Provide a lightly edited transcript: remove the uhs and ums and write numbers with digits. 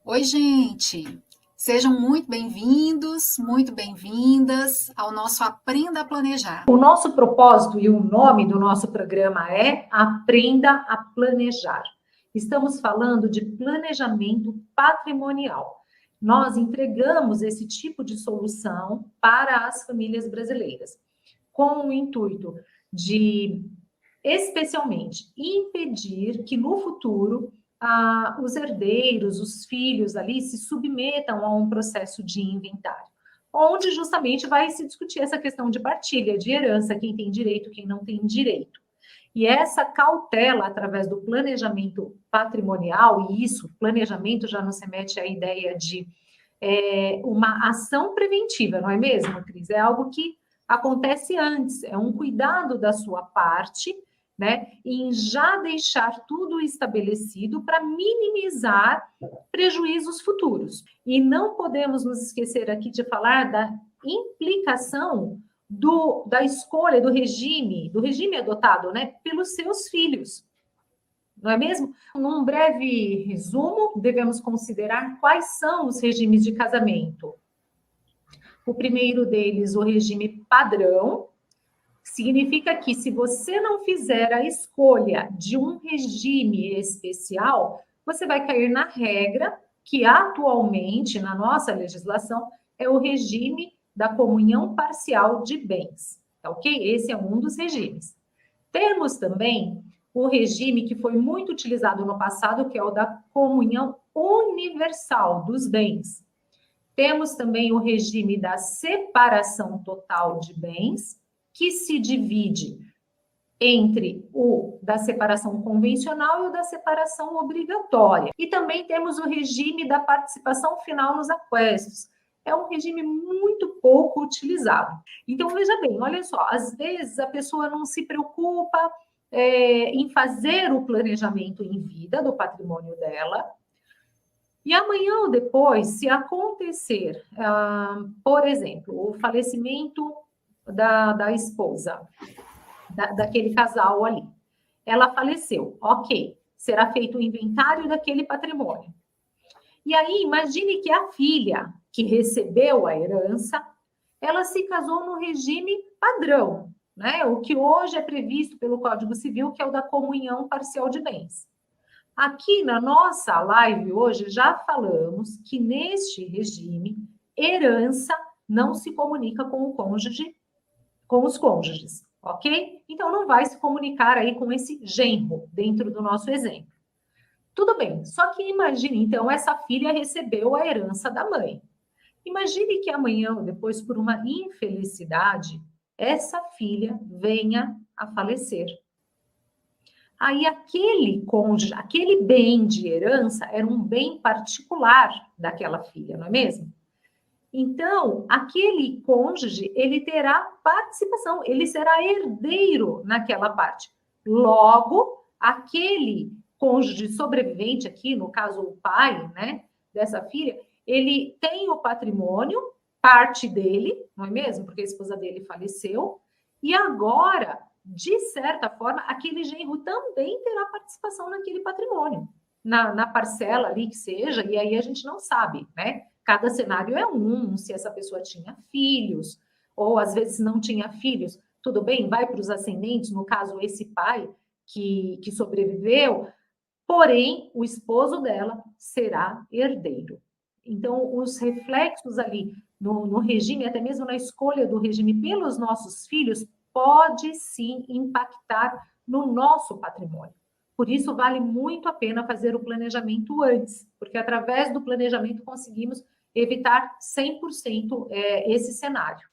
Oi, gente! Sejam muito bem-vindos, muito bem-vindas ao nosso Aprenda a Planejar. O nosso propósito e o nome do nosso programa é Aprenda a Planejar. Estamos falando de planejamento patrimonial. Nós entregamos esse tipo de solução para as famílias brasileiras, com o intuito de, especialmente, impedir que no futuro os herdeiros, os filhos ali, se submetam a um processo de inventário, onde justamente vai se discutir essa questão de partilha, de herança, quem tem direito, quem não tem direito. E essa cautela, através do planejamento patrimonial, e isso, planejamento já nos remete à ideia de uma ação preventiva, não é mesmo, Cris? É algo que acontece antes, é um cuidado da sua parte, né, em já deixar tudo estabelecido para minimizar prejuízos futuros. E não podemos nos esquecer aqui de falar da implicação da escolha do regime adotado, né, pelos seus filhos. Não é mesmo? Num breve resumo, devemos considerar quais são os regimes de casamento. O primeiro deles, o regime padrão, significa que se você não fizer a escolha de um regime especial, você vai cair na regra que atualmente, na nossa legislação, é o regime da comunhão parcial de bens, tá ok? Esse é um dos regimes. Temos também o regime que foi muito utilizado no passado, que é o da comunhão universal dos bens. Temos também o regime da separação total de bens, que se divide entre o da separação convencional e o da separação obrigatória. E também temos o regime da participação final nos aquestos. É um regime muito pouco utilizado. Então, veja bem, olha só, às vezes a pessoa não se preocupa em fazer o planejamento em vida do patrimônio dela, e amanhã ou depois, se acontecer, por exemplo, o falecimento da esposa, daquele casal ali, ela faleceu, ok, será feito o inventário daquele patrimônio. E aí, imagine que a filha que recebeu a herança, ela se casou no regime padrão, né? O que hoje é previsto pelo Código Civil, que é o da comunhão parcial de bens. Aqui na nossa live hoje já falamos que neste regime, herança não se comunica com o cônjuge, com os cônjuges, ok? Então não vai se comunicar aí com esse genro dentro do nosso exemplo. Tudo bem, só que imagine, então, essa filha recebeu a herança da mãe. Imagine que amanhã, depois, por uma infelicidade, essa filha venha a falecer. Aí aquele cônjuge, aquele bem de herança era um bem particular daquela filha, não é mesmo? Então, aquele cônjuge, ele terá participação, ele será herdeiro naquela parte. Logo, aquele cônjuge sobrevivente aqui, no caso o pai, né, dessa filha, ele tem o patrimônio, parte dele, não é mesmo? Porque a esposa dele faleceu, e agora, de certa forma, aquele genro também terá participação naquele patrimônio, na parcela ali que seja, e aí a gente não sabe, né? Cada cenário é se essa pessoa tinha filhos, ou às vezes não tinha filhos, tudo bem, vai para os ascendentes, no caso, esse pai que sobreviveu, porém, o esposo dela será herdeiro. Então, os reflexos ali no regime, até mesmo na escolha do regime pelos nossos filhos, pode sim impactar no nosso patrimônio. Por isso, vale muito a pena fazer o planejamento antes, porque através do planejamento conseguimos evitar 100% esse cenário.